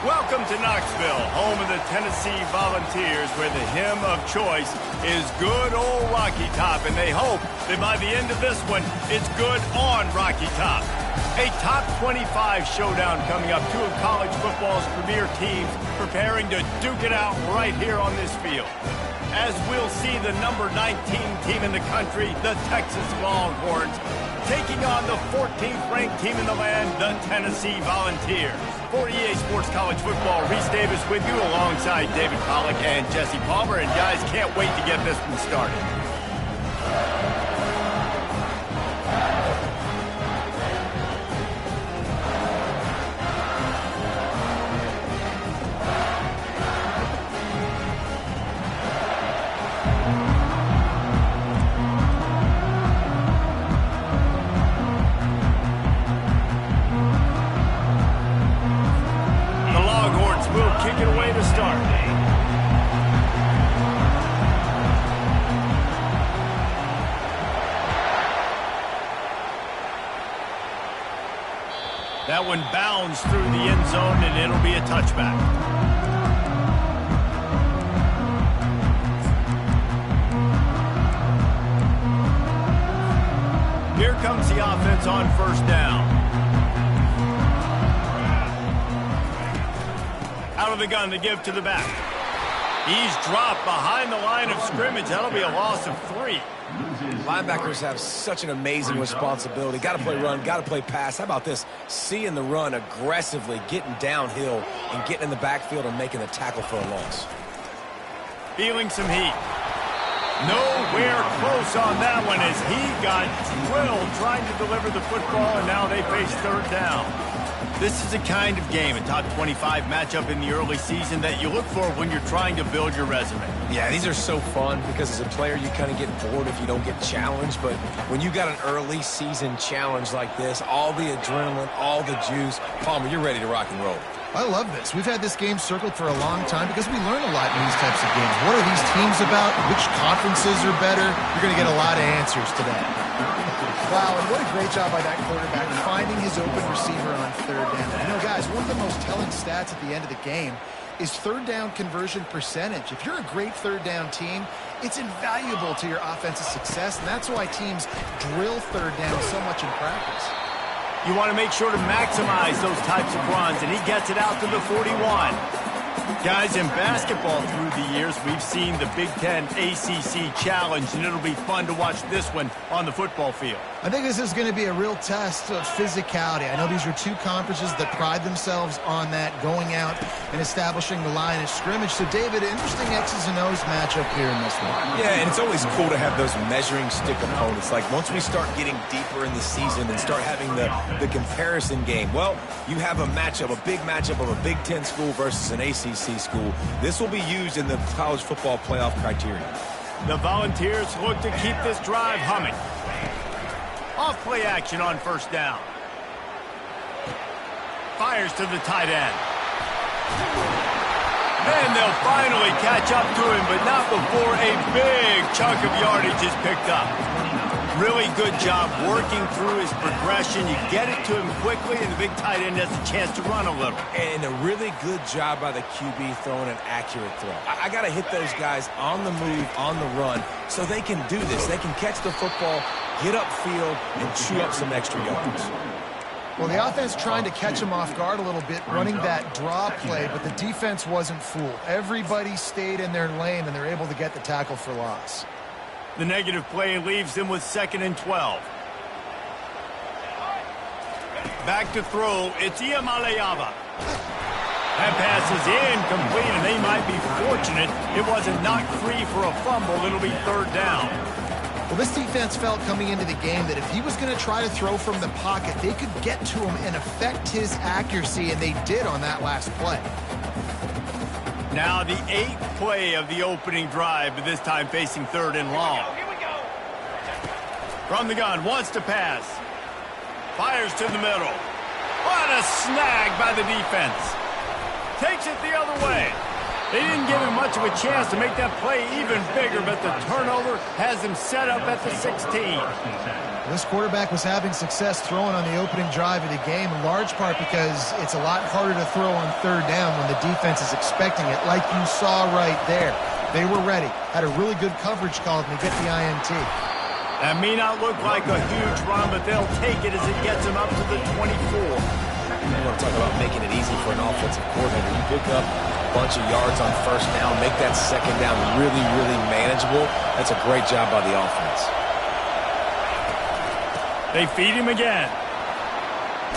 Welcome to Knoxville, home of the Tennessee Volunteers, where the hymn of choice is good old Rocky Top, and they hope that by the end of this one, it's good on Rocky Top. A top 25 showdown coming up, two of college football's premier teams preparing to duke it out right here on this field. As we'll see the number 19 team in the country, the Texas Longhorns, taking on the 14th ranked team in the land, the Tennessee Volunteers. For EA Sports College Football, Reese Davis with you alongside David Pollack and Jesse Palmer. And guys, can't wait to get this one started. Kick it away to start. That one bounds through the end zone, and it'll be a touchback. Here comes the offense on first down. Out of the gun to give to the back. He's dropped behind the line of scrimmage. That'll be a loss of 3. Linebackers have such an amazing responsibility. Got to play run, got to play pass. How about this? Seeing the run aggressively, getting downhill, and getting in the backfield and making the tackle for a loss. Feeling some heat. Nowhere close on that one as he got drilled trying to deliver the football, and now they face third down. This is a kind of game, a top 25 matchup in the early season that you look for when you're trying to build your resume. Yeah, these are so fun because as a player you kind of get bored if you don't get challenged, but when you got an early season challenge like this, all the adrenaline, all the juice, Palmer, you're ready to rock and roll. I love this. We've had this game circled for a long time because we learn a lot in these types of games. What are these teams about? Which conferences are better? You're going to get a lot of answers today. Wow, and what a great job by that quarterback finding his open receiver on third down. You know, guys, one of the most telling stats at the end of the game is third down conversion percentage. If you're a great third down team, it's invaluable to your offensive success, and that's why teams drill third down so much in practice. You want to make sure to maximize those types of runs, and he gets it out to the 41. Guys, in basketball through the years, we've seen the Big Ten ACC Challenge, and it'll be fun to watch this one on the football field. I think this is going to be a real test of physicality. I know these are two conferences that pride themselves on that, going out and establishing the line of scrimmage. So, David, interesting X's and O's matchup here in this one. Yeah, and it's always cool to have those measuring stick opponents. Like, once we start getting deeper in the season and start having the comparison game, well, you have a matchup, a big matchup of a Big Ten school versus an ACC school. This will be used in the college football playoff criteria. The Volunteers look to keep this drive humming. Off play action on first down. Fires to the tight end. Then they'll finally catch up to him, but not before a big chunk of yardage is picked up. Really good job working through his progression. You get it to him quickly, and the big tight end has a chance to run a little. And a really good job by the QB throwing an accurate throw. I got to hit those guys on the move, on the run, so they can do this. They can catch the football, get upfield, and chew up some extra yards. Well, the offense trying to catch him off guard a little bit, running that draw play, but the defense wasn't fooled. Everybody stayed in their lane, and they're able to get the tackle for loss. The negative play leaves them with 2nd and 12. Back to throw, it's Iamaleava. That pass is incomplete, and they might be fortunate it wasn't knocked free for a fumble. It'll be third down. Well, this defense felt coming into the game that if he was going to try to throw from the pocket, they could get to him and affect his accuracy, and they did on that last play. Now the 8th play of the opening drive, but this time facing third and long. Here we go. From the gun, wants to pass. Fires to the middle. What a snag by the defense. Takes it the other way. They didn't give him much of a chance to make that play even bigger, but the turnover has him set up at the 16. This quarterback was having success throwing on the opening drive of the game, in large part because it's a lot harder to throw on third down when the defense is expecting it, like you saw right there. They were ready, had a really good coverage call, and they get the INT. That may not look like a huge run, but they'll take it as it gets them up to the 24. You want to talk about making it easy for an offensive coordinator. You pick up a bunch of yards on first down, make that second down really, really manageable. That's a great job by the offense. They feed him again.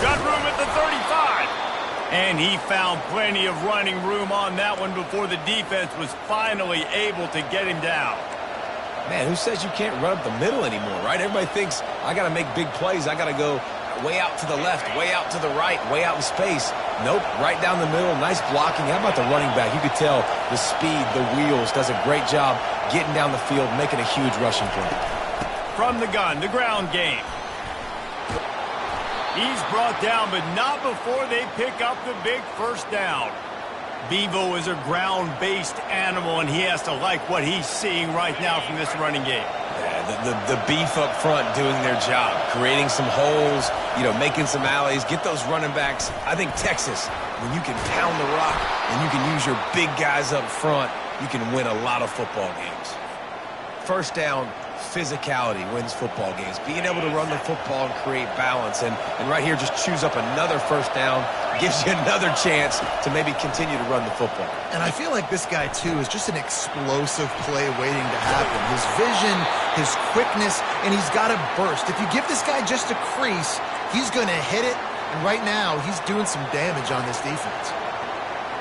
Got room at the 35. And he found plenty of running room on that one before the defense was finally able to get him down. Man, who says you can't run up the middle anymore, right? Everybody thinks, I got to make big plays. I got to go way out to the left, way out to the right, way out in space. Nope, right down the middle, nice blocking. How about the running back? You could tell the speed, the wheels, does a great job getting down the field, making a huge rushing play. From the gun, the ground game. He's brought down, but not before they pick up the big first down. Bevo is a ground-based animal, and he has to like what he's seeing right now from this running game. Yeah, the beef up front doing their job, creating some holes, making some alleys, get those running backs. I think Texas, when you can pound the rock and you can use your big guys up front, you can win a lot of football games. First down, physicality wins football games. Being able to run the football and create balance. And right here, just choose up another first down, gives you another chance to maybe continue to run the football. And I feel like this guy, too, is just an explosive play waiting to happen. His vision, his quickness, and he's got a burst. If you give this guy just a crease, he's going to hit it. And right now, he's doing some damage on this defense.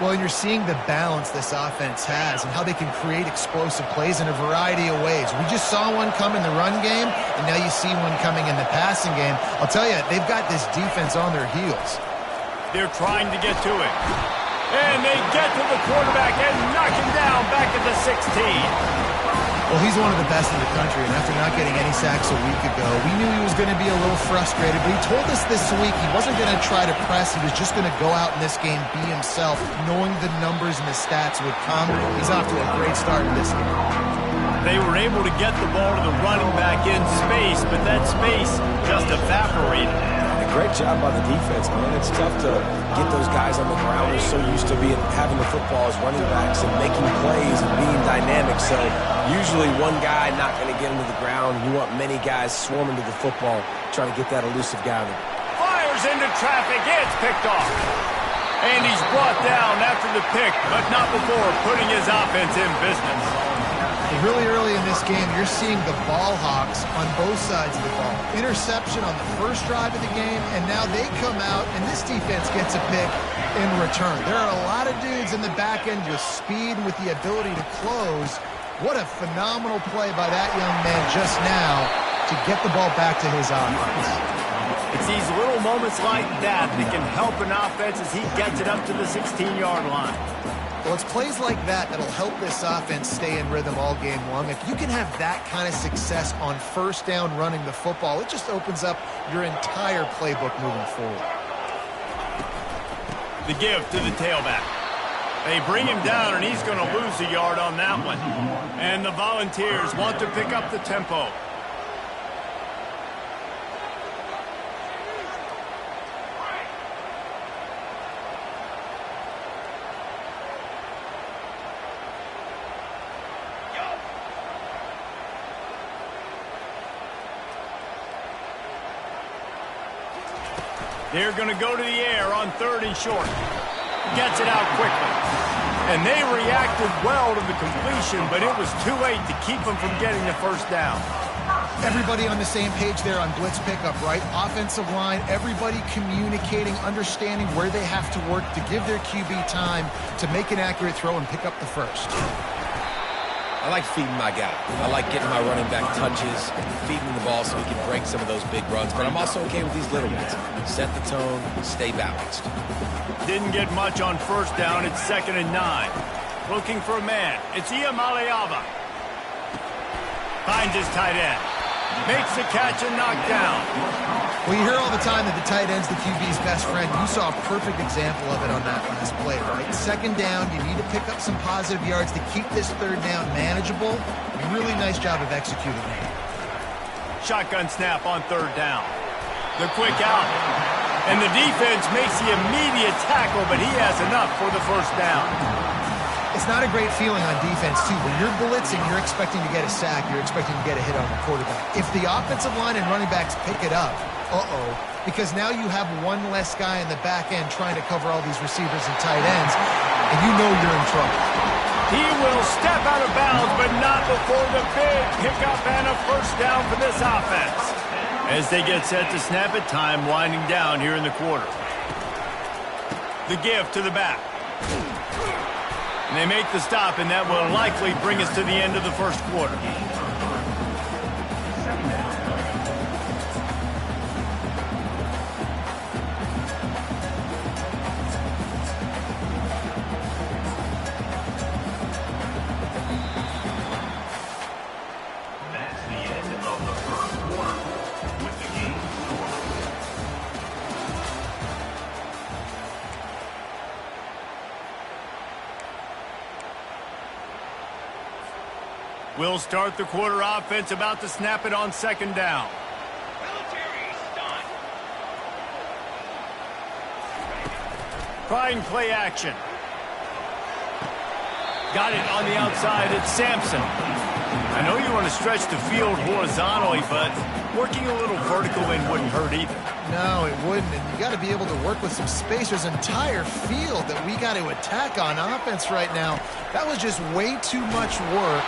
Well, and you're seeing the balance this offense has and how they can create explosive plays in a variety of ways. We just saw one come in the run game, and now you see one coming in the passing game. I'll tell you, they've got this defense on their heels. They're trying to get to it. And they get to the quarterback and knock him down back at the 16. Well, he's one of the best in the country, and after not getting any sacks a week ago, we knew he was going to be a little frustrated, but he told us this week he wasn't going to try to press. He was just going to go out in this game, be himself, knowing the numbers and the stats would come. He's off to a great start in this game. They were able to get the ball to the running back in space, but that space just evaporated. Great job by the defense, man. It's tough to get those guys on the ground. They're so used to having the football as running backs and making plays and being dynamic. So usually one guy not going to get into the ground. You want many guys swarming to the football, trying to get that elusive guy. Fires into traffic. It's picked off. And he's brought down after the pick, but not before putting his offense in business. Really early in this game, you're seeing the ball hawks on both sides of the ball. Interception on the first drive of the game, and now they come out, and this defense gets a pick in return. There are a lot of dudes in the back end with speed and with the ability to close. What a phenomenal play by that young man just now to get the ball back to his offense. It's these little moments like that that can help an offense as he gets it up to the 16-yard line. Well, it's plays like that that'll help this offense stay in rhythm all game long. If you can have that kind of success on first down running the football, it just opens up your entire playbook moving forward. The give to the tailback. They bring him down, and he's going to lose a yard on that one. And the Volunteers want to pick up the tempo. They're going to go to the air on 3rd and short. Gets it out quickly. And they reacted well to the completion, but it was too late to keep them from getting the first down. Everybody on the same page there on blitz pickup, right? Offensive line, everybody communicating, understanding where they have to work to give their QB time to make an accurate throw and pick up the first. I like feeding my guy. I like getting my running back touches, feeding the ball so he can break some of those big runs. But I'm also okay with these little ones. Set the tone, stay balanced. Didn't get much on first down. It's 2nd and 9. Looking for a man. It's Iamaleava. Finds his tight end. Makes the catch and knocked down. Well, you hear all the time that the tight end's the QB's best friend. You saw a perfect example of it on that last play, right? Second down, you need to pick up some positive yards to keep this third down manageable. Really nice job of executing it. Shotgun snap on third down. The quick out. And the defense makes the immediate tackle, but he has enough for the first down. It's not a great feeling on defense, too. When you're blitzing, you're expecting to get a sack. You're expecting to get a hit on the quarterback. If the offensive line and running backs pick it up, because now you have one less guy in the back end trying to cover all these receivers and tight ends, and you know you're in trouble. He will step out of bounds, but not before the big pickup and a first down for this offense. As they get set to snap it, time winding down here in the quarter. The give to the back. And they make the stop, and that will likely bring us to the end of the first quarter. We'll start the quarter offense, about to snap it on second down. Trying play action. Got it on the outside. It's Sampson. I know you want to stretch the field horizontally, but working a little vertical in wouldn't hurt either. No, it wouldn't, and you got to be able to work with some space. There's an entire field that we got to attack on offense right now. That was just way too much work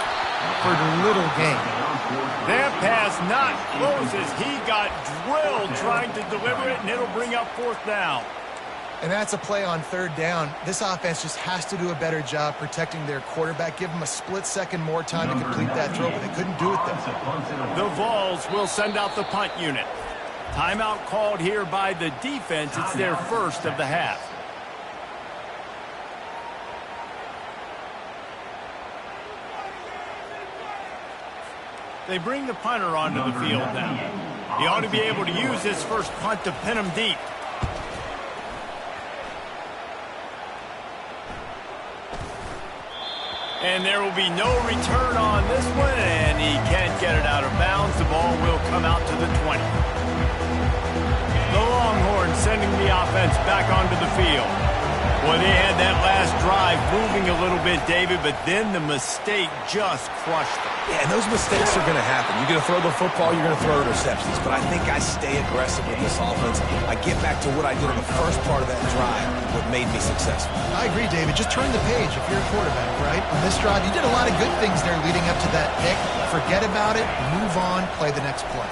for little gain. That pass not close as he got drilled trying to deliver it, and it'll bring up fourth down. And that's a play on third down. This offense just has to do a better job protecting their quarterback. Give them a split second more time to complete that throw, but they couldn't do it there. The Vols will send out the punt unit. Timeout called here by the defense. It's their first of the half. They bring the punter onto the field now. He ought to be able to use this first punt to pin him deep. And there will be no return on this one, and he can't get it out of bounds. The ball will come out to the 20. The Longhorns sending the offense back onto the field. Boy, they had that last drive moving a little bit, David, but then the mistake just crushed them. Yeah, and those mistakes are going to happen. You're going to throw the football, you're going to throw interceptions. But I think I stay aggressive with this offense. I get back to what I did on the first part of that drive, what made me successful. I agree, David. Just turn the page if you're a quarterback, right? On this drive, you did a lot of good things there leading up to that pick. Forget about it, move on, play the next play.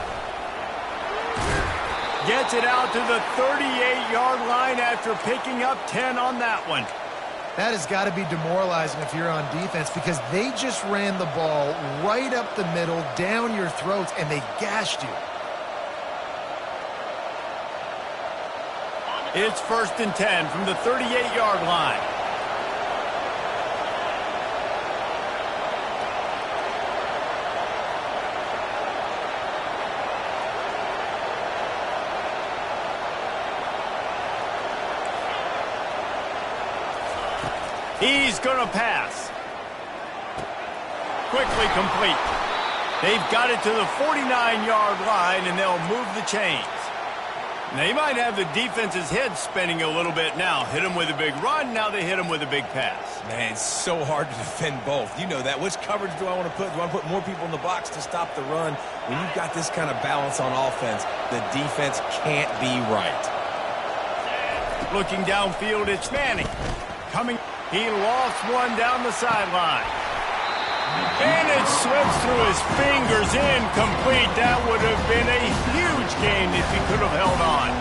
Gets it out to the 38-yard line after picking up 10 on that one. That has got to be demoralizing if you're on defense because they just ran the ball right up the middle, down your throats, and they gashed you. It's 1st and 10 from the 38-yard line. He's going to pass. Quickly complete. They've got it to the 49-yard line, and they'll move the chains. They might have the defense's head spinning a little bit now. Hit him with a big run, now they hit him with a big pass. Man, it's so hard to defend both. You know that. Which coverage do I want to put? Do I put more people in the box to stop the run? When you've got this kind of balance on offense, the defense can't be right. Looking downfield, it's Manning. Coming. He lost one down the sideline. And it slips through his fingers, incomplete. That would have been a huge gain if he could have held on.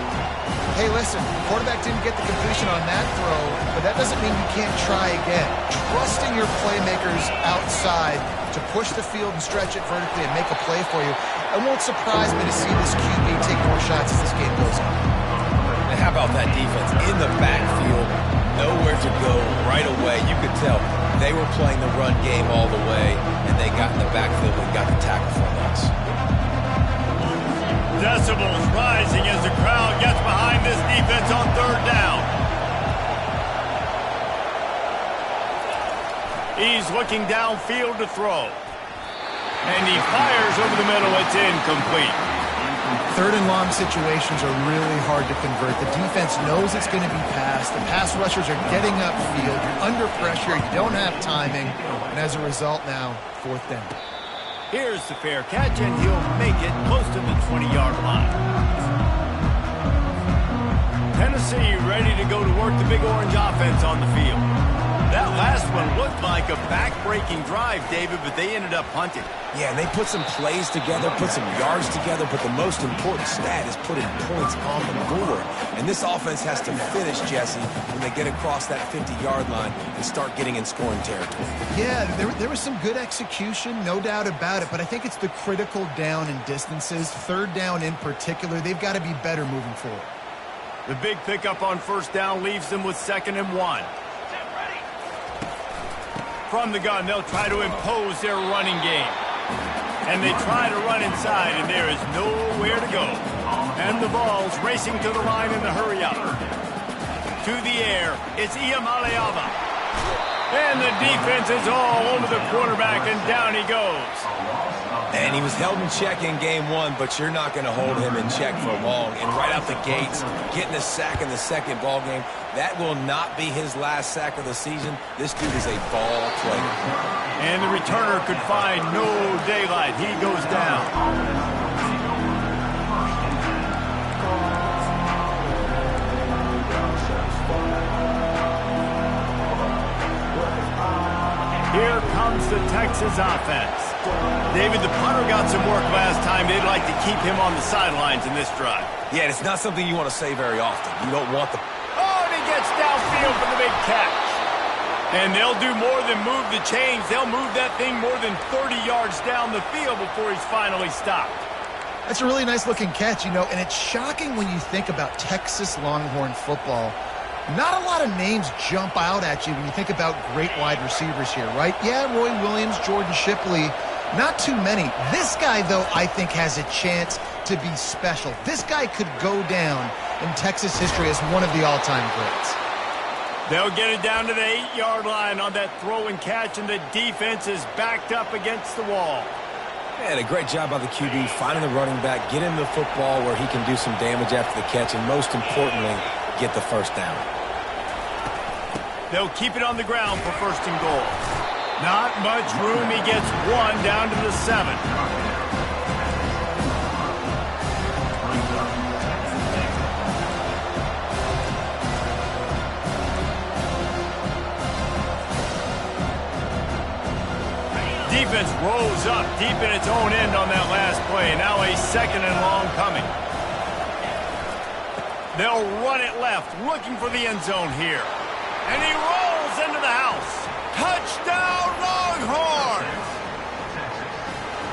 Hey, listen, the quarterback didn't get the completion on that throw, but that doesn't mean you can't try again. Trusting your playmakers outside to push the field and stretch it vertically and make a play for you. It won't surprise me to see this QB take more shots as this game goes on. And how about that defense in the backfield? Nowhere to go right away. You could tell they were playing the run game all the way, and they got in the backfield and got the tackle from us. Decibels rising as the crowd gets behind this defense on third down. He's looking downfield to throw. And he fires over the middle. It's incomplete. Third and long situations are really hard to convert. The defense knows it's going to be passed. The pass rushers are getting upfield. You're under pressure. You don't have timing. And as a result now, fourth down. Here's the fair catch, and he'll make it close to the 20-yard line. Tennessee ready to go to work the Big Orange offense on the field. That last one looked like a back-breaking drive, David, but they ended up punting. Yeah, and they put some plays together, put some yards together, but the most important stat is putting points on the board. And this offense has to finish, Jesse, when they get across that 50-yard line and start getting in scoring territory. Yeah, there was some good execution, no doubt about it, but I think it's the critical down and distances, third down in particular. They've got to be better moving forward. The big pickup on first down leaves them with 2nd and 1. From the gun, they'll try to impose their running game. And they try to run inside, and there is nowhere to go. And the ball's racing to the line in the hurry-up. To the air, it's Iamaleava. And the defense is all over the quarterback, and down he goes. And he was held in check in game 1, but you're not going to hold him in check for long. And right out the gates, getting a sack in the second ball game, that will not be his last sack of the season. This dude is a ball player. And the returner could find no daylight. He goes down. Here comes the Texas offense. David, the punter got some work last time. They'd like to keep him on the sidelines in this drive. Yeah, it's not something you want to say very often. You don't want the... Oh, and he gets downfield for the big catch. And they'll do more than move the chains. They'll move that thing more than 30 yards down the field before he's finally stopped. That's a really nice-looking catch, you know, and it's shocking when you think about Texas Longhorn football. Not a lot of names jump out at you when you think about great wide receivers here, right? Yeah, Roy Williams, Jordan Shipley, not too many. This guy, though, I think has a chance to be special. This guy could go down in Texas history as one of the all-time greats. They'll get it down to the 8-yard line on that throw and catch, and the defense is backed up against the wall. Man, a great job by the QB, finding the running back, get him the football where he can do some damage after the catch, and most importantly, get the first down. They'll keep it on the ground for 1st and goal. Not much room. He gets 1 down to the 7. Defense rolls up deep in its own end on that last play. Now a 2nd and long coming. They'll run it left, looking for the end zone here. And he rolls into the house. Touchdown, Longhorns!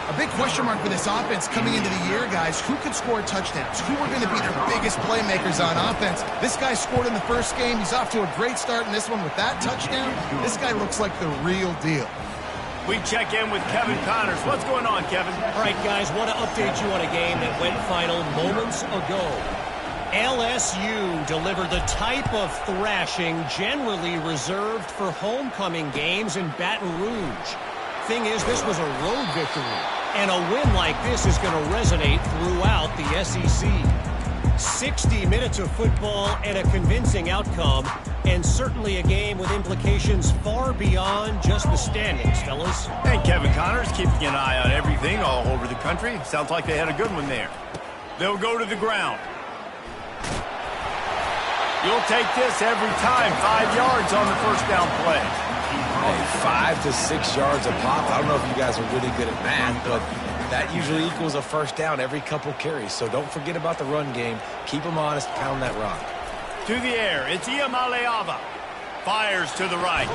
A big question mark for this offense coming into the year, guys. Who could score touchdowns? Who are going to be their biggest playmakers on offense? This guy scored in the first game. He's off to a great start in this one with that touchdown. This guy looks like the real deal. We check in with Kevin Connors. What's going on, Kevin? All right, guys, want to update you on a game that went final moments ago. LSU delivered the type of thrashing generally reserved for homecoming games in Baton Rouge. Thing is, this was a road victory, and a win like this is going to resonate throughout the SEC. 60 minutes of football and a convincing outcome, and certainly a game with implications far beyond just the standings, fellas. And Kevin Connors keeping an eye on everything all over the country. Sounds like they had a good one there. They'll go to the ground. You'll take this every time. 5 yards on the first down play. Hey, 5 to 6 yards a pop. I don't know if you guys are really good at math, but that usually equals a first down every couple carries. So don't forget about the run game. Keep them honest. Pound that rock. To the air. It's Iamaleava. Fires to the right.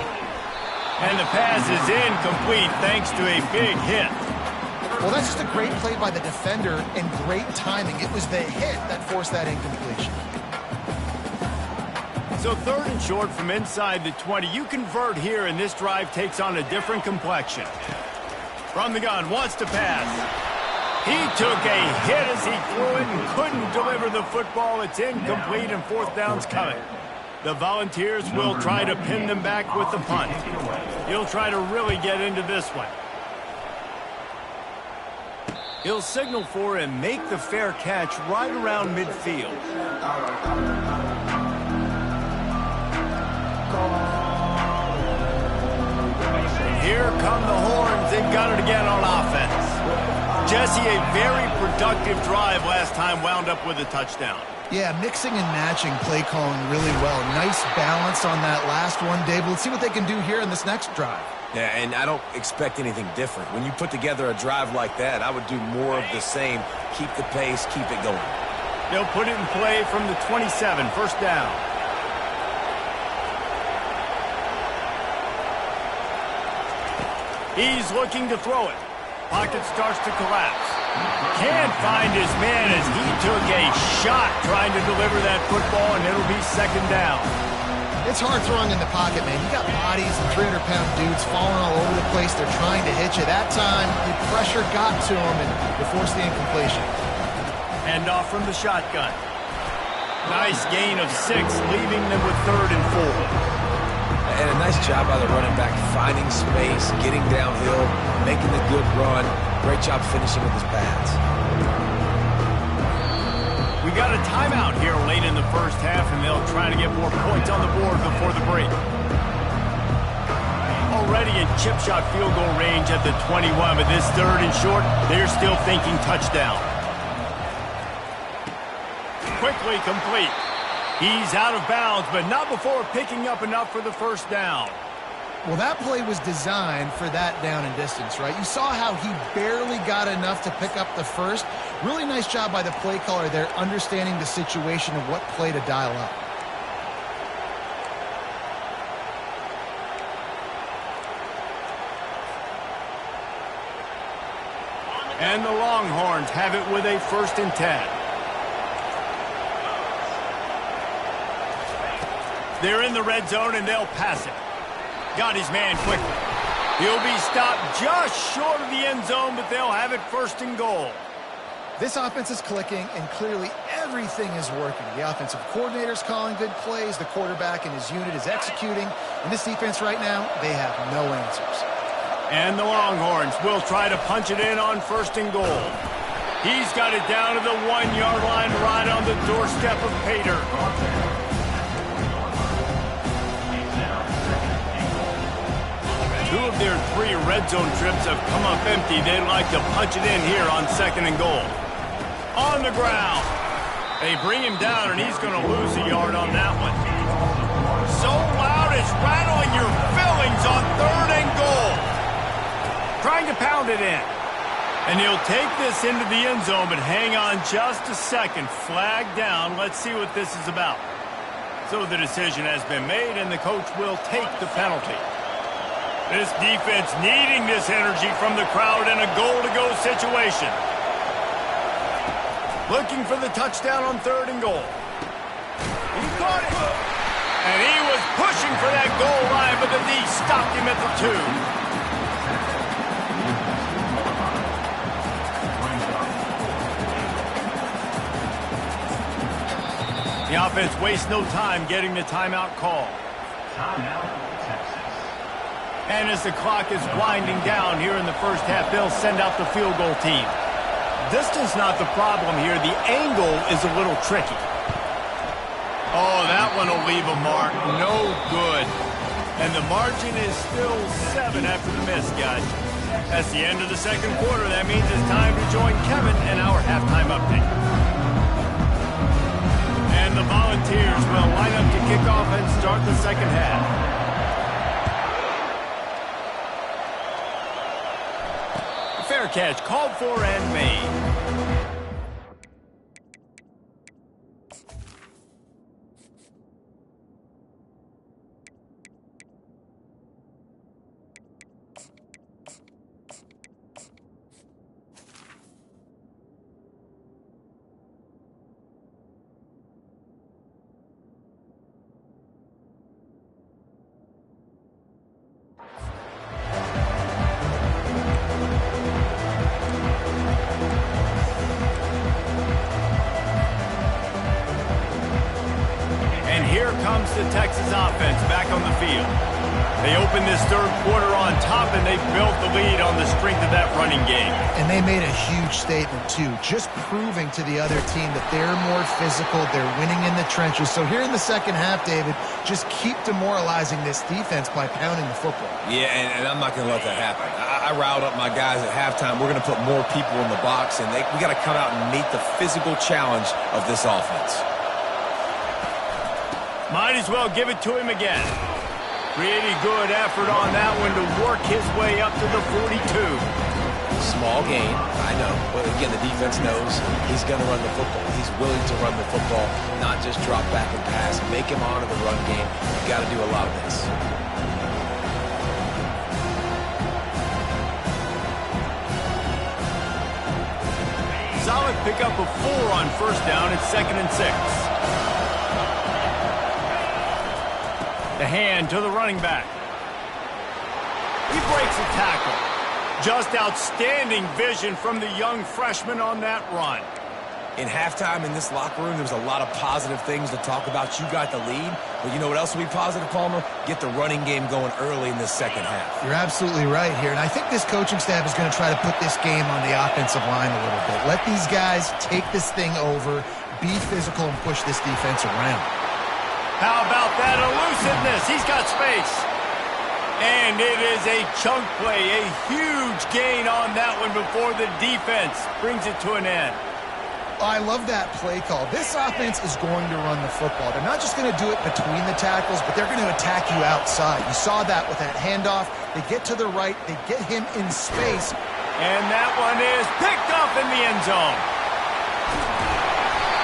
And the pass is incomplete thanks to a big hit. Well, that's just a great play by the defender and great timing. It was the hit that forced that incompletion. So 3rd and short from inside the 20. You convert here, and this drive takes on a different complexion. From the gun, wants to pass. He took a hit as he threw it and couldn't deliver the football. It's incomplete and fourth down's coming. The Volunteers will try to pin them back with the punt. He'll try to really get into this one. He'll signal for and make the fair catch right around midfield. Here come the horns. They've got it again on offense. Jesse, a very productive drive last time, wound up with a touchdown. Yeah, mixing and matching play calling really well. Nice balance on that last one, Dave. Let's see what they can do here in this next drive. Yeah, and I don't expect anything different. When you put together a drive like that, I would do more of the same. Keep the pace, keep it going. They'll put it in play from the 27, first down. He's looking to throw it. Pocket starts to collapse. Can't find his man as he took a shot trying to deliver that football, and it'll be second down. It's hard throwing in the pocket, man. You got bodies and 300-pound dudes falling all over the place. They're trying to hit you. That time, the pressure got to him, and you forced the incompletion. Hand off from the shotgun. Nice gain of 6, leaving them with 3rd and 4. And a nice job by the running back, finding space, getting downhill, making a good run. Great job finishing with his pads. We got a timeout here late in the first half, and they'll try to get more points on the board before the break. Already in chip shot field goal range at the 21, but this 3rd and short, they're still thinking touchdown. Quickly complete. He's out of bounds, but not before picking up enough for the first down. Well, that play was designed for that down and distance, right? You saw how he barely got enough to pick up the first. Really nice job by the play caller there, understanding the situation of what play to dial up. And the Longhorns have it with a 1st and 10. They're in the red zone, and they'll pass it. Got his man quickly. He'll be stopped just short of the end zone, but they'll have it 1st and goal. This offense is clicking, and clearly everything is working. The offensive coordinator's calling good plays. The quarterback and his unit is executing. And this defense right now, they have no answers. And the Longhorns will try to punch it in on 1st and goal. He's got it down to the 1-yard line right on the doorstep of Pater. Two of their 3 red zone trips have come up empty. They'd like to punch it in here on 2nd and goal. On the ground. They bring him down, and he's going to lose a yard on that one. So loud it's rattling your fillings on 3rd and goal. Trying to pound it in. And he'll take this into the end zone, but hang on just a second. Flag down. Let's see what this is about. So the decision has been made, and the coach will take the penalty. This defense needing this energy from the crowd in a goal-to-go situation. Looking for the touchdown on 3rd and goal. He caught it. And he was pushing for that goal line, but the D stopped him at the 2. The offense wastes no time getting the timeout call. And as the clock is winding down here in the first half, they'll send out the field goal team. Distance not the problem here. The angle is a little tricky. Oh, that one will leave a mark. No good. And the margin is still 7 after the miss, guys. That's the end of the 2nd quarter. That means it's time to join Kevin in our halftime update. And the Volunteers will line up to kick off and start the 2nd half. Fair catch called for and made. here comes the Texas offense back on the field. They opened this third quarter on top, and they built the lead on the strength of that running game. And they made a huge statement, too, just proving to the other team that they're more physical, they're winning in the trenches. So here in the second half, David, just keep demoralizing this defense by pounding the football. Yeah, and I'm not going to let that happen. I riled up my guys at halftime. We're going to put more people in the box, and we got to come out and meet the physical challenge of this offense. Might as well give it to him again. Pretty good effort on that one to work his way up to the 42. Small gain, I know. But again, the defense knows he's going to run the football. He's willing to run the football, not just drop back and pass. Make him honor the run game. You've got to do a lot of this. Solid pickup of 4 on first down. It's 2nd and 6. The hand to the running back. He breaks a tackle. Just outstanding vision from the young freshman on that run. In halftime in this locker room, there was a lot of positive things to talk about. You got the lead, but you know what else will be positive, Palmer? Get the running game going early in this second half. You're absolutely right here, and I think this coaching staff is going to try to put this game on the offensive line a little bit. Let these guys take this thing over, be physical, and push this defense around. How about that elusiveness? He's got space. And it is a chunk play, a huge gain on that one before the defense brings it to an end. I love that play call. This offense is going to run the football. They're not just going to do it between the tackles, but they're going to attack you outside. You saw that with that handoff. They get to the right. They get him in space. And that one is picked up in the end zone.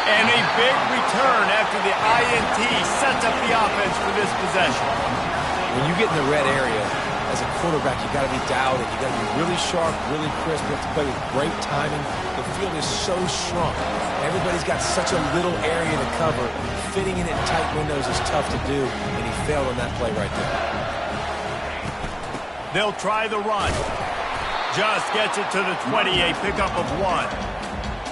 And a big return after the INT sets up the offense for this possession. When you get in the red area, as a quarterback, you got to be dialed in. You got to be really sharp, really crisp. You have to play with great timing. The field is so shrunk. Everybody's got such a little area to cover. Fitting in tight windows is tough to do, and he failed on that play right there. They'll try the run. Just gets it to the 20, a pickup of 1.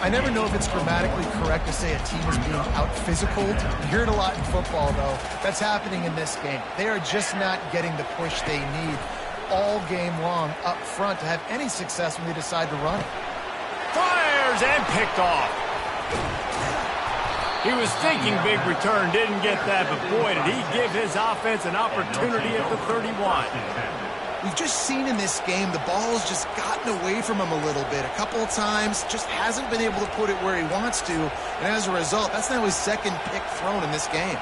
I never know if it's grammatically correct to say a team is being out-physicaled. You hear it a lot in football, though. That's happening in this game. They are just not getting the push they need all game long up front to have any success when they decide to run it. Fires and picked off. He was thinking big return, didn't get that, but boy, did he give his offense an opportunity at the 31. We've just seen in this game the ball has just gotten away from him a little bit. A couple of times, just hasn't been able to put it where he wants to. And as a result, that's now his second pick thrown in this game.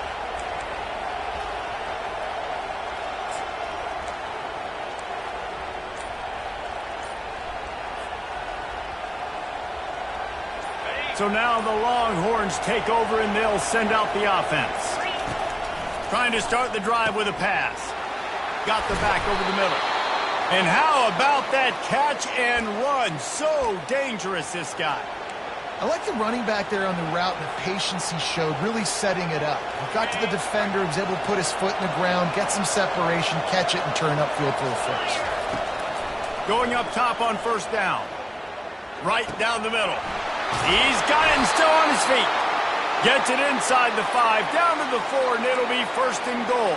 So now the Longhorns take over and they'll send out the offense. Trying to start the drive with a pass. Got the back over the middle. And how about that catch and run? So dangerous, this guy. I like the running back there on the route and the patience he showed, really setting it up. He got to the defender, was able to put his foot in the ground, get some separation, catch it, and turn upfield for the first. Going up top on first down. Right down the middle. He's got it and still on his feet. Gets it inside the 5, down to the 4, and it'll be 1st and goal.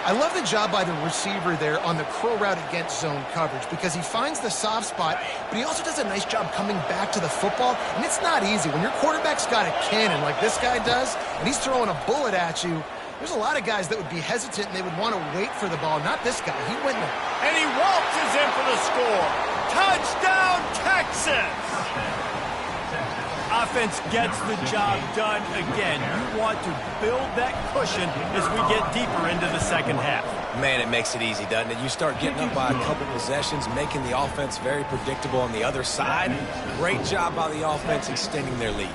I love the job by the receiver there on the crow route against zone coverage because he finds the soft spot, but he also does a nice job coming back to the football, and it's not easy. When your quarterback's got a cannon like this guy does, and he's throwing a bullet at you, there's a lot of guys that would be hesitant and they would want to wait for the ball. Not this guy. He went there. And he waltzes in for the score. Touchdown, Texas! Offense gets the job done again. You want to build that cushion as we get deeper into the second half. Man, it makes it easy, doesn't it? You start getting up by a couple possessions, making the offense very predictable on the other side. Great job by the offense extending their lead.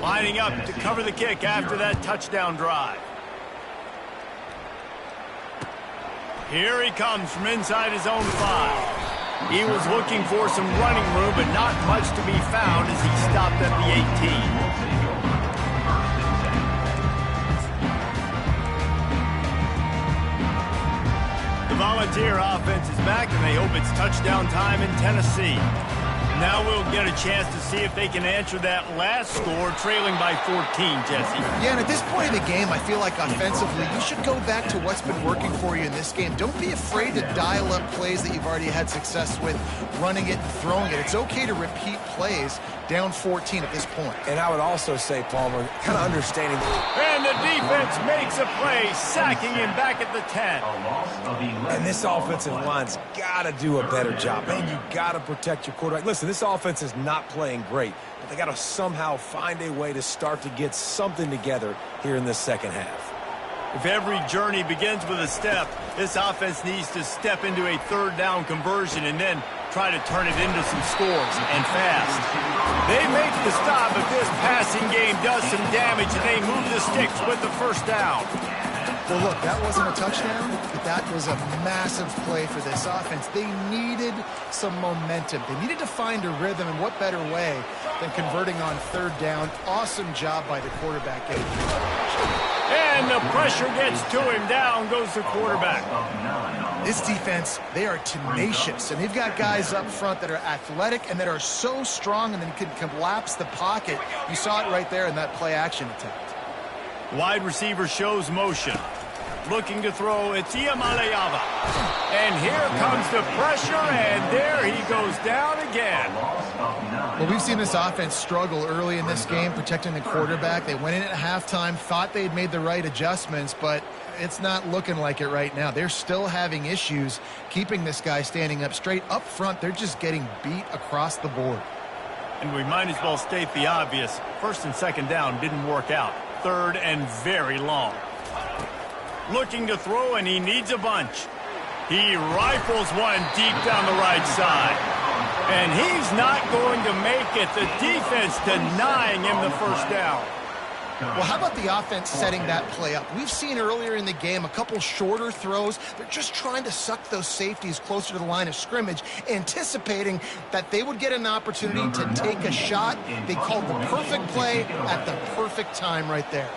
Lining up to cover the kick after that touchdown drive. Here he comes from inside his own 5. He was looking for some running room, but not much to be found as he stopped at the 18. The Volunteer offense is back, and they hope it's touchdown time in Tennessee. Now we'll get a chance to see if they can answer that last score, trailing by 14, Jesse. Yeah, and at this point in the game, I feel like offensively, you should go back to what's been working for you in this game. Don't be afraid to dial up plays that you've already had success with, running it and throwing it. It's okay to repeat plays down 14 at this point. And I would also say, Palmer, kind of understanding. And the defense makes a play, sacking him back at the 10. And this offensive line's got to do a better job. Man, you got to protect your quarterback. Listen, this offense is not playing great, but they got to somehow find a way to start to get something together here in this second half. If every journey begins with a step, this offense needs to step into a third down conversion and then try to turn it into some scores, and fast. They make the stop, but this passing game does some damage, and they move the sticks with the first down. Well, look, that wasn't a touchdown, but that was a massive play for this offense. They needed some momentum. They needed to find a rhythm, and what better way than converting on third down. Awesome job by the quarterback. And the pressure gets to him. Down goes the quarterback. This defense, they are tenacious, and they've got guys up front that are athletic and that are so strong and then can collapse the pocket. You saw it right there in that play-action attempt. Wide receiver shows motion. Looking to throw, it's Iamaleava. And here comes the pressure, and there he goes down again. Well, we've seen this offense struggle early in this game, protecting the quarterback. They went in at halftime, thought they had made the right adjustments, but it's not looking like it right now. They're still having issues keeping this guy standing up straight. Up front, they're just getting beat across the board. And we might as well state the obvious. First and second down didn't work out. Third and very long. Looking to throw, and he needs a bunch. He rifles one deep down the right side. And he's not going to make it. The defense denying him the first down. Well, how about the offense setting that play up? We've seen earlier in the game a couple shorter throws. They're just trying to suck those safeties closer to the line of scrimmage, anticipating that they would get an opportunity to take a shot. They called the perfect play at the perfect time right there.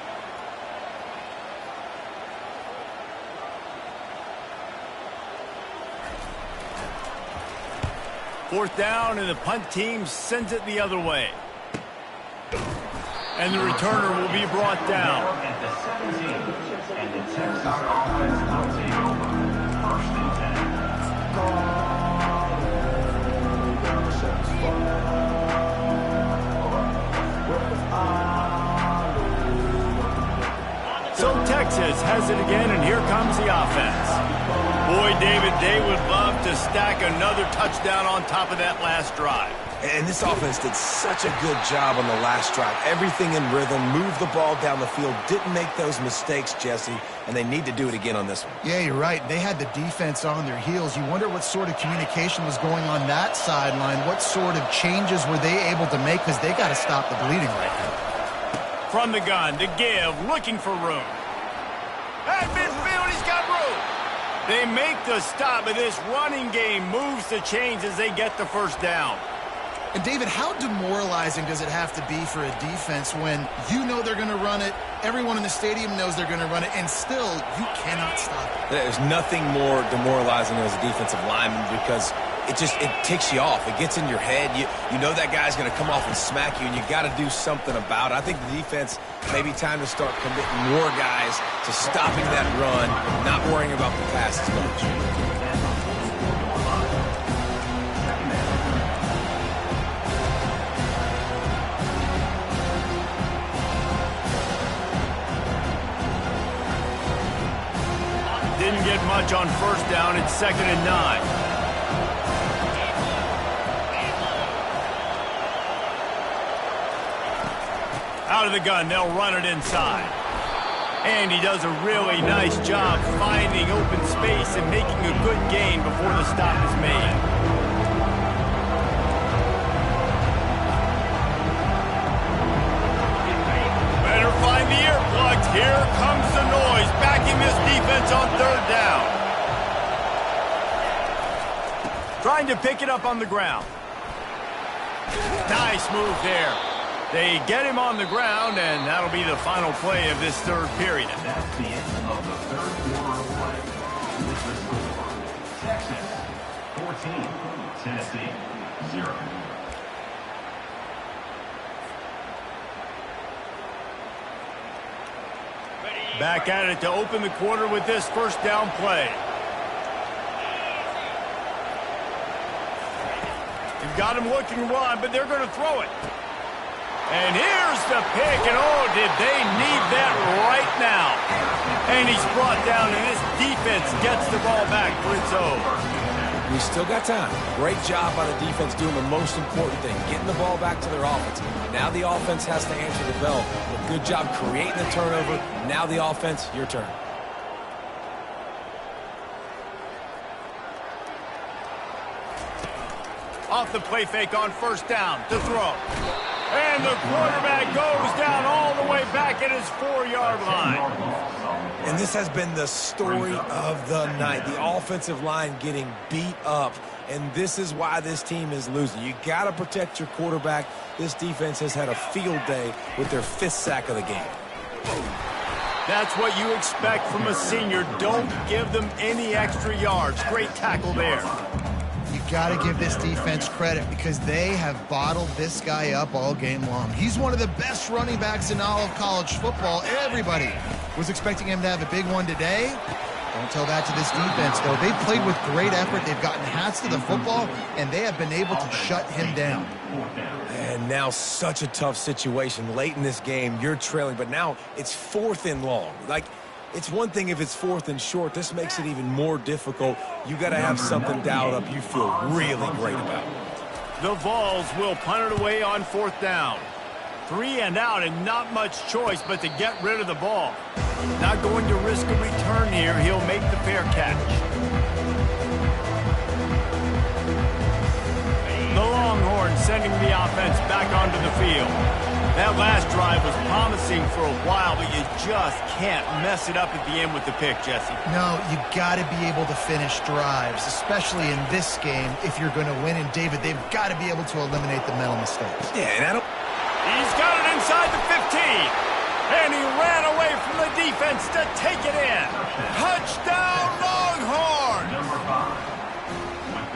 Fourth down, and the punt team sends it the other way. And the returner will be brought down. So Texas has it again, and here comes the offense. Boy, David, they would love to stack another touchdown on top of that last drive. And this offense did such a good job on the last drive. Everything in rhythm, moved the ball down the field, didn't make those mistakes, Jesse, and they need to do it again on this one. Yeah, you're right. They had the defense on their heels. You wonder what sort of communication was going on that sideline. What sort of changes were they able to make, because they got to stop the bleeding right now. From the gun to give, looking for room. At midfield, he's got room. They make the stop, but this running game moves the chains as they get the first down. And, David, how demoralizing does it have to be for a defense when you know they're going to run it, everyone in the stadium knows they're going to run it, and still you cannot stop it? There's nothing more demoralizing as a defensive lineman, because it ticks you off. It gets in your head. You know that guy's going to come off and smack you, and you got to do something about it. I think the defense maybe time to start committing more guys to stopping that run, not worrying about the pass as much. Didn't get much on first down. It's 2nd and 9. Out of the gun, they'll run it inside. And he does a really nice job finding open space and making a good gain before the stop is made. Better find the earplugs. Here comes the noise, backing this defense on third down. Trying to pick it up on the ground. Nice move there. They get him on the ground, and that'll be the final play of this third period. That's the end of the third quarter of play. With the score, Texas 14, Tennessee 0. Back at it to open the quarter with this first down play. You've got him looking to run, but they're going to throw it. And here's the pick, and oh, did they need that right now. And he's brought down, and this defense gets the ball back for its own. We still got time. Great job by the defense doing the most important thing, getting the ball back to their offense. Now the offense has to answer the bell. But good job creating the turnover. Now the offense, your turn. Off the play fake on first down to throw. And the quarterback goes down all the way back at his 4-yard line. And this has been the story of the night. The offensive line getting beat up. And this is why this team is losing. You got to protect your quarterback. This defense has had a field day with their 5th sack of the game. That's what you expect from a senior. Don't give them any extra yards. Great tackle there. You got to give this defense credit because they have bottled this guy up all game long. He's one of the best running backs in all of college football. Everybody was expecting him to have a big one today. Don't tell that to this defense, though. They've played with great effort. They've gotten hats to the football, and they have been able to shut him down. And now such a tough situation. Late in this game, you're trailing, but now it's 4th and long. Like, it's one thing if it's 4th and short. This makes it even more difficult. You got to have something dialed up you feel really great about. The Vols will punt it away on 4th down. 3 and out and not much choice but to get rid of the ball. Not going to risk a return here. He'll make the fair catch. The Longhorns sending the offense back onto the field. That last drive was promising for a while, but you just can't mess it up at the end with the pick, Jesse. No, you got to be able to finish drives, especially in this game if you're going to win. And, David, they've got to be able to eliminate the mental mistakes. Yeah, and I don't... He's got it inside the 15. And he ran away from the defense to take it in. Touchdown, Longhorns!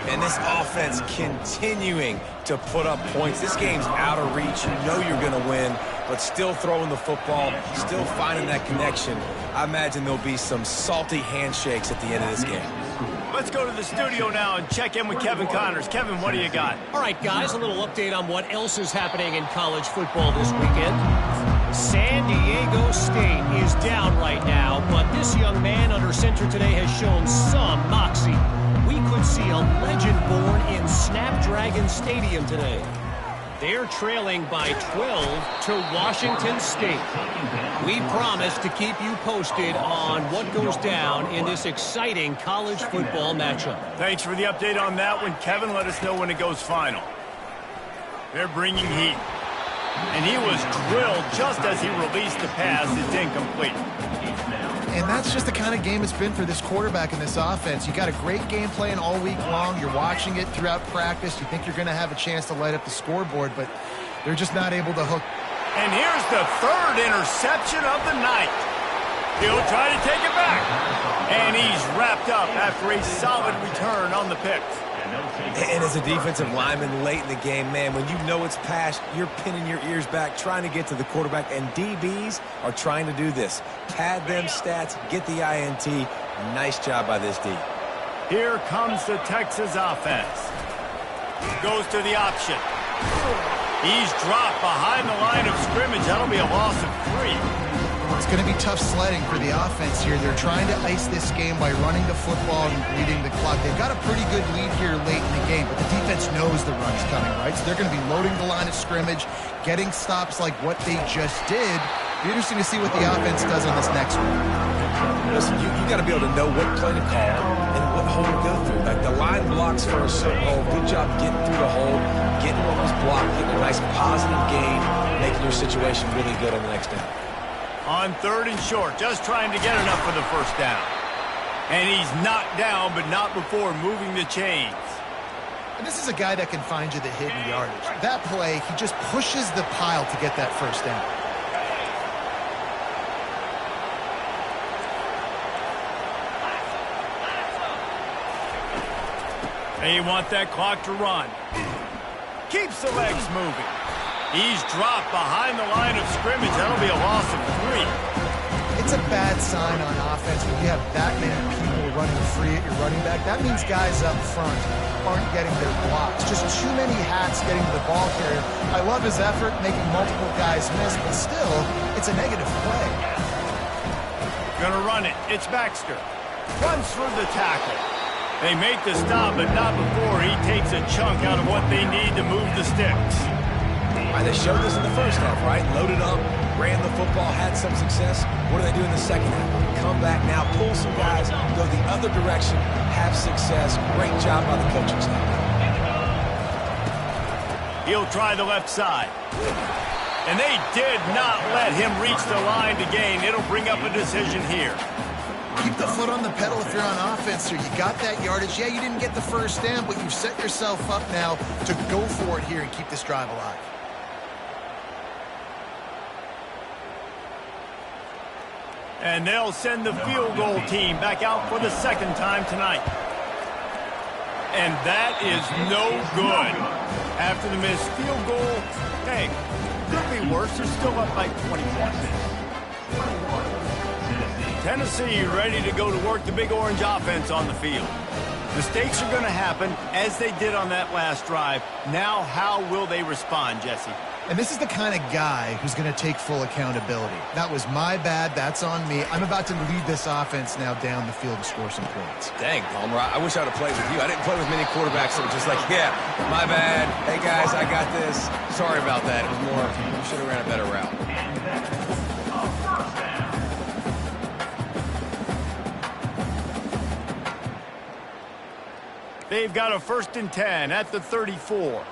And this offense continuing to put up points. This game's out of reach. You know you're going to win, but still throwing the football, still finding that connection. I imagine there'll be some salty handshakes at the end of this game. Let's go to the studio now and check in with Kevin Connors. Kevin, what do you got? All right, guys, a little update on what else is happening in college football this weekend. San Diego State is down right now, but this young man under center today has shown some moxie. We could see a legend born in Snapdragon Stadium today. They're trailing by 12 to Washington State. We promise to keep you posted on what goes down in this exciting college football matchup. Thanks for the update on that one, Kevin. Let us know when it goes final. They're bringing heat. And he was drilled just as he released the pass. It's incomplete. And that's just the kind of game it's been for this quarterback in this offense. You got a great game plan all week long. You're watching it throughout practice. You think you're going to have a chance to light up the scoreboard, but they're just not able to hook. And here's the 3rd interception of the night. He'll try to take it back. And he's wrapped up after a solid return on the pick. And as a defensive lineman late in the game, man, when you know it's past, you're pinning your ears back, trying to get to the quarterback, and DBs are trying to do this. Pad them stats, get the INT. Nice job by this D. Here comes the Texas offense. Goes to the option. He's dropped behind the line of scrimmage. That'll be a loss of 3. It's going to be tough sledding for the offense here. They're trying to ice this game by running the football and bleeding the clock. They've got a pretty good lead here late in the game, but the defense knows the run's coming, right? So they're going to be loading the line of scrimmage, getting stops like what they just did. Be interesting to see what the offense does on this next one. Listen, you got to be able to know what play to call and what hole to go through. Like the line blocks for a certain hole. Good job getting through the hole, getting what was blocked, getting a nice positive gain, making your situation really good on the next down. On 3rd and short, just trying to get enough for the first down. And he's knocked down, but not before moving the chains. And this is a guy that can find you the hidden yardage. That play, he just pushes the pile to get that first down. They want that clock to run. Keeps the legs moving. He's dropped behind the line of scrimmage. That'll be a loss of 3. That's a bad sign on offense when you have that many people running free at your running back. That means guys up front aren't getting their blocks. Just too many hats getting to the ball carrier. I love his effort, making multiple guys miss, but still, it's a negative play. Gonna run it. It's Baxter. Runs through the tackle. They make the stop, but not before he takes a chunk out of what they need to move the sticks. All right, they showed this in the first half, right? Loaded up, ran the football, had some success. What do they do in the second half? Come back now, pull some guys, go the other direction, have success. Great job by the coaching staff. He'll try the left side. And they did not let him reach the line to gain. It'll bring up a decision here. Keep the foot on the pedal if you're on offense here. You got that yardage. Yeah, you didn't get the first down, but you've set yourself up now to go for it here and keep this drive alive. And they'll send the field goal team back out for the second time tonight. And that is no good. After the missed field goal, hey, could be worse. They're still up by 21. Tennessee ready to go to work the Big Orange offense on the field. Mistakes are going to happen as they did on that last drive. Now how will they respond, Jesse? And this is the kind of guy who's going to take full accountability. That was my bad. That's on me. I'm about to lead this offense now down the field and score some points. Dang, Palmer, I wish I would have played with you. I didn't play with many quarterbacks that were just like, yeah, my bad. Hey, guys, I got this. Sorry about that. It was more, you should have ran a better route. They've got a 1st and 10 at the 34.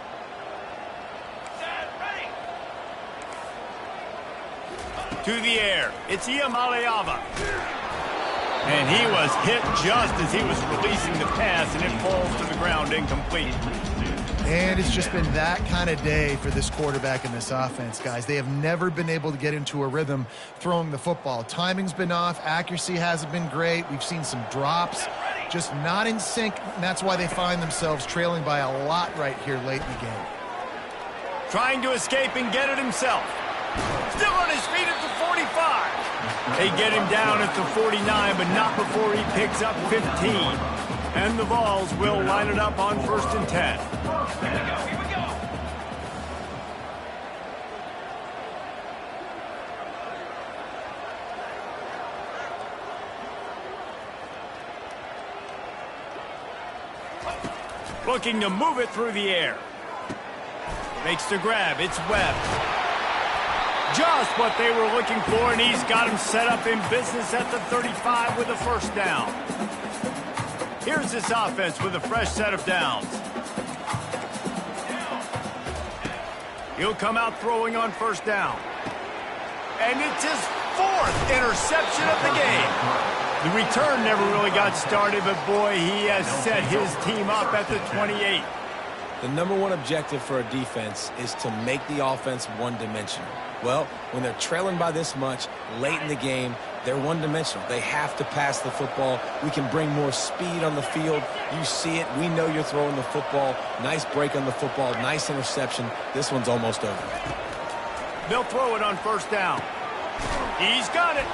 To the air. It's Iamaleava. And he was hit just as he was releasing the pass, and it falls to the ground incomplete. And it's just been that kind of day for this quarterback and this offense, guys. They have never been able to get into a rhythm throwing the football. Timing's been off. Accuracy hasn't been great. We've seen some drops. Just not in sync, and that's why they find themselves trailing by a lot right here late in the game. Trying to escape and get it himself. Still on his feet at the 45. They get him down at the 49, but not before he picks up 15. And the Vols will line it up on 1st and 10. Here we go. Looking to move it through the air. Makes the grab. It's Webb. Just what they were looking for, and he's got him set up in business at the 35 with a 1st down. Here's this offense with a fresh set of downs. He'll come out throwing on 1st down. And it's his 4th interception of the game. The return never really got started, but boy, he has set his team up at the 28. The #1 objective for a defense is to make the offense one-dimensional. Well, when they're trailing by this much late in the game, they're one-dimensional. They have to pass the football. We can bring more speed on the field. You see it. We know you're throwing the football. Nice break on the football. Nice interception. This one's almost over. They'll throw it on 1st down. He's got it.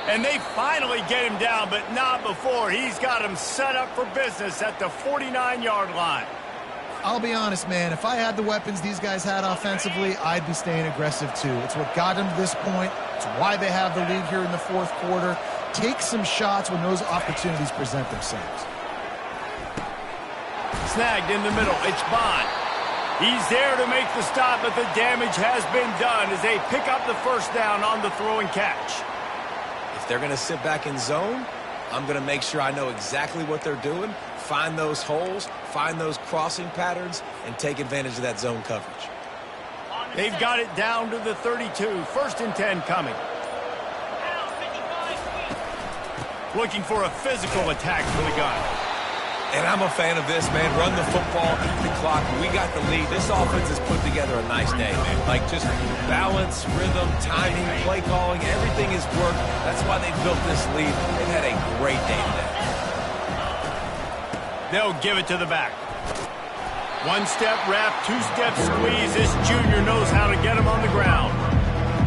And they finally get him down, but not before. He's got him set up for business at the 49-yard line. I'll be honest, man. If I had the weapons these guys had offensively, I'd be staying aggressive too. It's what got them to this point. It's why they have the lead here in the 4th quarter. Take some shots when those opportunities present themselves. Snagged in the middle. It's Bond. He's there to make the stop, but the damage has been done as they pick up the 1st down on the throw and catch. If they're going to sit back in zone, I'm going to make sure I know exactly what they're doing, find those holes, find those crossing patterns, and take advantage of that zone coverage. They've got it down to the 32. 1st and 10 coming. Looking for a physical attack for the gun. And I'm a fan of this, man. Run the football, eat the clock. We got the lead. This offense has put together a nice day, man. Like, just balance, rhythm, timing, play calling, everything has worked. That's why they built this lead. They've had a great day today. They'll give it to the back. 1-step wrap, 2-step squeeze. This junior knows how to get him on the ground.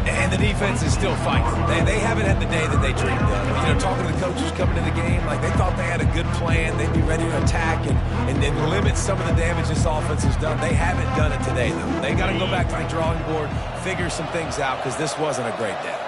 And the defense is still fighting. They haven't had the day that they dreamed of. You know, talking to the coaches coming to the game, like they thought they had a good plan. They'd be ready to attack and then limit some of the damage this offense has done. They haven't done it today, though. They got to go back to the drawing board, figure some things out, because this wasn't a great day.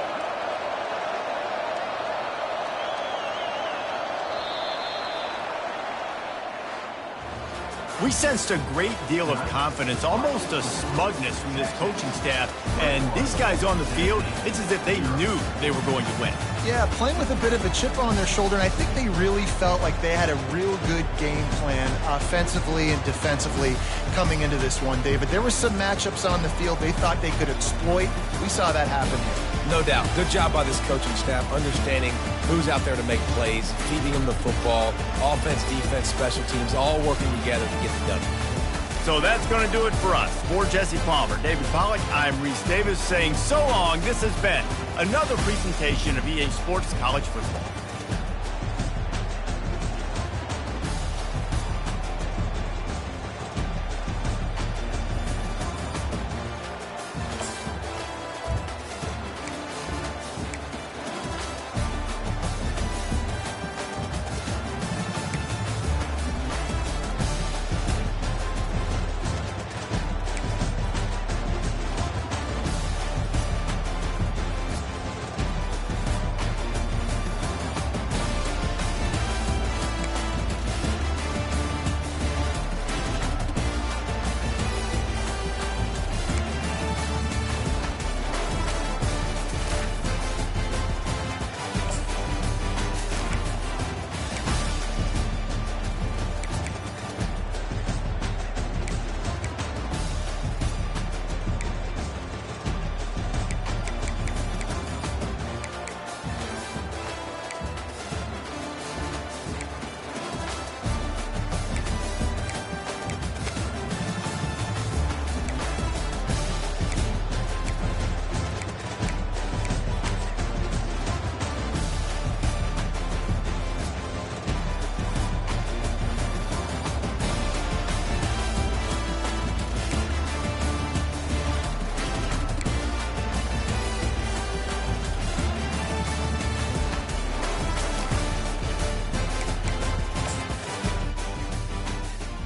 We sensed a great deal of confidence, almost a smugness from this coaching staff. And these guys on the field, it's as if they knew they were going to win. Yeah, playing with a bit of a chip on their shoulder, and I think they really felt like they had a real good game plan offensively and defensively coming into this one, David. There were some matchups on the field they thought they could exploit. We saw that happen here. No doubt. Good job by this coaching staff, understanding who's out there to make plays, feeding them the football, offense, defense, special teams, all working together to get the W. So that's going to do it for us. For Jesse Palmer, David Pollack, I'm Reese Davis saying so long. This has been another presentation of EA Sports College Football.